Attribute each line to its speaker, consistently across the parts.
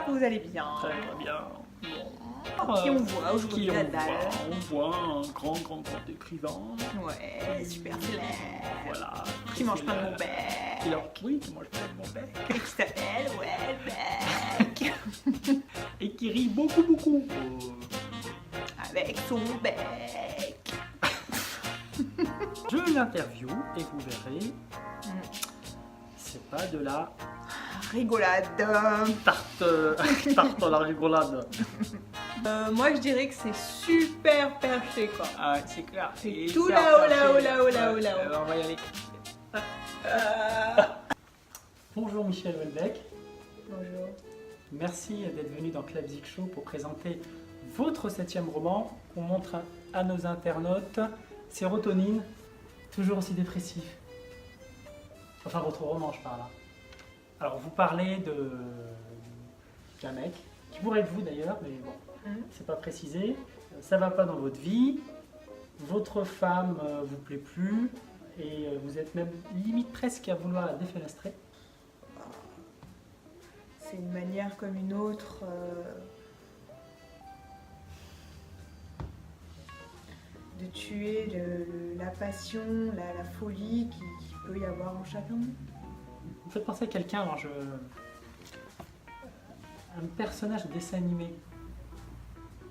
Speaker 1: que vous allez bien.
Speaker 2: Très bien.
Speaker 1: Qui on voit aujourd'hui
Speaker 2: Qui
Speaker 1: à
Speaker 2: on
Speaker 1: la dalle.
Speaker 2: voit un grand écrivain.
Speaker 1: Ouais, super célèbre.
Speaker 2: Voilà.
Speaker 1: Qui mange plein de
Speaker 2: mon
Speaker 1: mon bec.
Speaker 2: Oui, qui mange plein de mon bec.
Speaker 1: Et qui s'appelle, ouais, le bec.
Speaker 2: Et qui rit beaucoup.
Speaker 1: Avec son bec.
Speaker 2: Je l'interview et vous verrez, c'est pas de la
Speaker 1: Rigolade.
Speaker 2: tarte à la rigolade.
Speaker 1: Moi je dirais que c'est super perché quoi.
Speaker 2: Ah, c'est clair.
Speaker 1: C'est tout là-haut.
Speaker 2: On va y aller. Bonjour Michel Houellebecq.
Speaker 1: Bonjour.
Speaker 2: Merci d'être venu dans Klapzik Show pour présenter votre 7e roman qu'on montre à nos internautes. Sérotonine, toujours aussi dépressif. Enfin, votre roman, je parle. Alors, vous parlez d'un mec, qui pourrait être vous d'ailleurs, mais bon, c'est pas précisé. Ça va pas dans votre vie, votre femme vous plaît plus, et vous êtes même limite presque à vouloir la défenestrer.
Speaker 1: C'est une manière comme une autre de tuer la passion, la folie qui peut y avoir en chacun.
Speaker 2: Vous faites penser à quelqu'un, alors un personnage de dessin animé.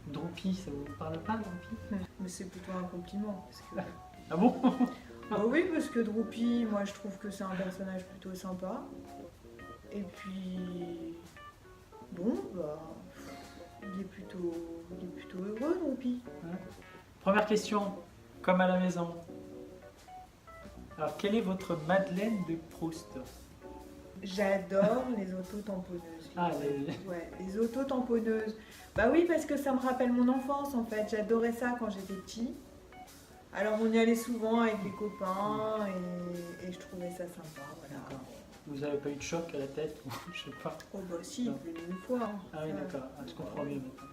Speaker 2: Droopy, ça vous parle pas, Droopy?
Speaker 1: Mais c'est plutôt un compliment. Parce que...
Speaker 2: Ah bon?
Speaker 1: Bah oui, parce que Droopy, moi je trouve que c'est un personnage plutôt sympa. Et puis, bon, bah, il est plutôt heureux, Droopy.
Speaker 2: Ouais. Première question, comme à la maison. Alors, quelle est votre Madeleine de Proust?
Speaker 1: J'adore les autotamponneuses.
Speaker 2: Ah,
Speaker 1: Ouais, les autotamponneuses. Bah oui, parce que ça me rappelle mon enfance en fait. J'adorais ça quand j'étais petit. Alors on y allait souvent avec les copains et je trouvais ça sympa. Voilà.
Speaker 2: Vous n'avez pas eu de choc à la tête? Je sais pas.
Speaker 1: Oh bah si,
Speaker 2: Non.
Speaker 1: plus d'une fois. Hein.
Speaker 2: Ah oui, d'accord. Ah, je comprends mieux maintenant.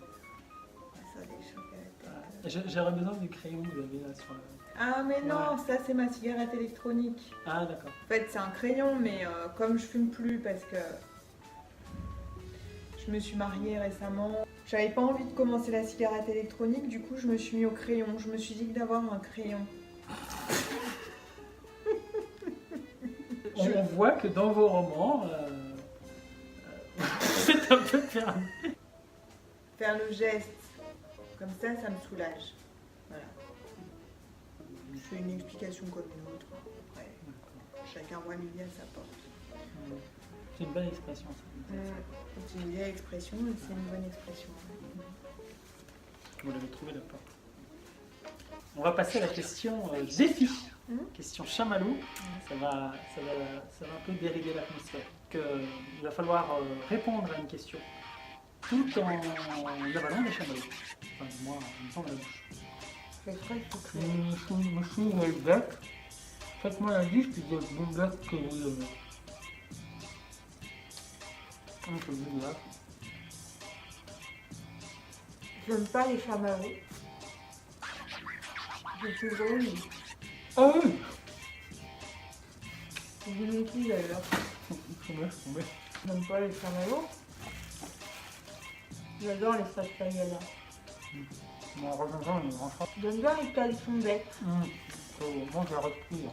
Speaker 1: Ça, des chocs à la tête.
Speaker 2: J'aurais besoin du crayon que vous avez là sur le...
Speaker 1: Ah mais non,
Speaker 2: Ouais.
Speaker 1: ça c'est ma cigarette électronique.
Speaker 2: Ah, d'accord.
Speaker 1: En fait c'est un crayon, mais comme je fume plus parce que je me suis mariée récemment, j'avais pas envie de commencer la cigarette électronique, du coup je me suis mis au crayon. Je me suis dit que d'avoir un crayon.
Speaker 2: On voit que dans vos romans, c'est un peu perdu.
Speaker 1: Faire le geste, comme ça me soulage. Voilà. C'est une explication comme une autre. Après, chacun voit midi à sa porte.
Speaker 2: C'est une belle expression, ça.
Speaker 1: C'est une vieille expression, mais c'est une bonne expression.
Speaker 2: Vous l'avez trouvé la porte. On va passer à la question défi. Question chamallow. Ça va un peu dérégler l'atmosphère. Il va falloir répondre à une question tout en avalant des chamallows. Enfin, du moins, en mettant de la bouche.
Speaker 1: C'est vrai qu'il faut créer.
Speaker 2: Monsieur Houellebecq, faites-moi la liste des boulettes que vous aimez.
Speaker 1: J'aime pas les chamallows. J'ai toujours eu.
Speaker 2: Ah oui!
Speaker 1: Vous non plus d'ailleurs. J'aime pas les chamallows. J'adore les sarsaparillas.
Speaker 2: Bon, revenons une grande fois.
Speaker 1: J'aime bien les caleçons bêtes.
Speaker 2: Moi, je la retrouve.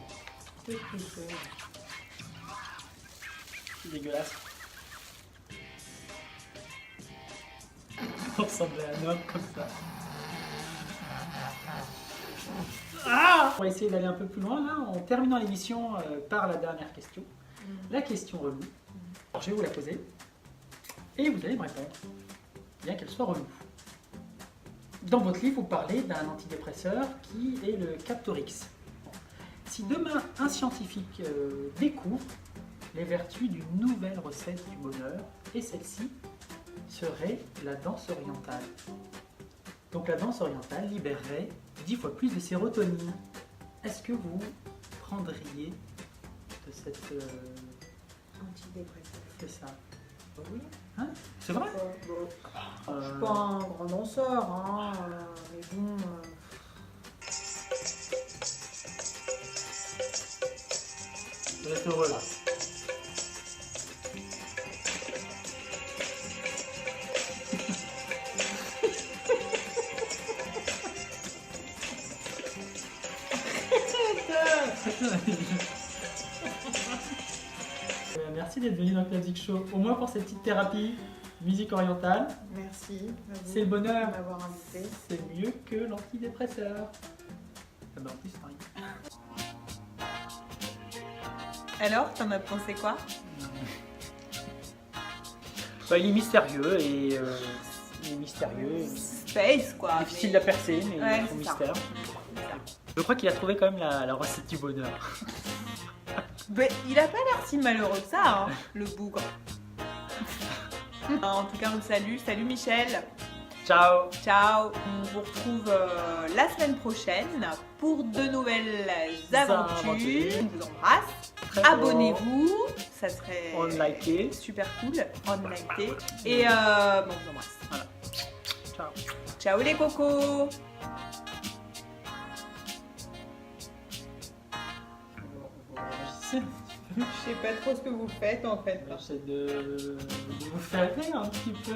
Speaker 1: Qu'est-ce que c'est?
Speaker 2: C'est dégueulasse. On ressemblait à un homme comme ça. Ah, on va essayer d'aller un peu plus loin là, en terminant l'émission par la dernière question. La question relou. Alors, je vais vous la poser et vous allez me répondre, bien qu'elle soit relou. Dans votre livre, vous parlez d'un antidépresseur qui est le Captorix. Si demain un scientifique découvre les vertus d'une nouvelle recette du bonheur, et celle-ci serait la danse orientale. Donc la danse orientale libérerait 10 fois plus de sérotonine. Est-ce que vous prendriez de cette...
Speaker 1: Antidépresseur.
Speaker 2: C'est ça.
Speaker 1: Oui.
Speaker 2: Hein? C'est vrai?
Speaker 1: Je suis pas un grand danseur, hein, mais bon.
Speaker 2: Vous êtes heureux là. Merci d'être venu dans Club Zik Show, au moins pour cette petite thérapie musique orientale.
Speaker 1: Merci à vous
Speaker 2: C'est le bonheur.
Speaker 1: de m'avoir invité.
Speaker 2: C'est mieux que l'antidépresseur. Ah bah en plus, c'est rien.
Speaker 1: Alors, t'en as pensé quoi?
Speaker 2: Bah, il est mystérieux et
Speaker 1: Space quoi.
Speaker 2: difficile à percer, mais
Speaker 1: Ouais,
Speaker 2: il faut
Speaker 1: c'est ça.
Speaker 2: mystère. Je crois qu'il a trouvé quand même la recette du bonheur.
Speaker 1: Mais il a pas l'air si malheureux que ça, hein, le bougre. En tout cas, on le salue. Salut Michel.
Speaker 2: Ciao.
Speaker 1: Ciao. On vous retrouve la semaine prochaine pour de nouvelles aventures. On vous embrasse.
Speaker 2: Très bon.
Speaker 1: Abonnez-vous. Ça serait
Speaker 2: On likez.
Speaker 1: super cool. On likez. Et bon, on vous embrasse.
Speaker 2: Voilà. Ciao.
Speaker 1: Ciao les cocos.
Speaker 2: Vous réagissez.
Speaker 1: Je sais pas trop ce que vous faites en fait.
Speaker 2: J'essaie de vous faire rire un petit peu.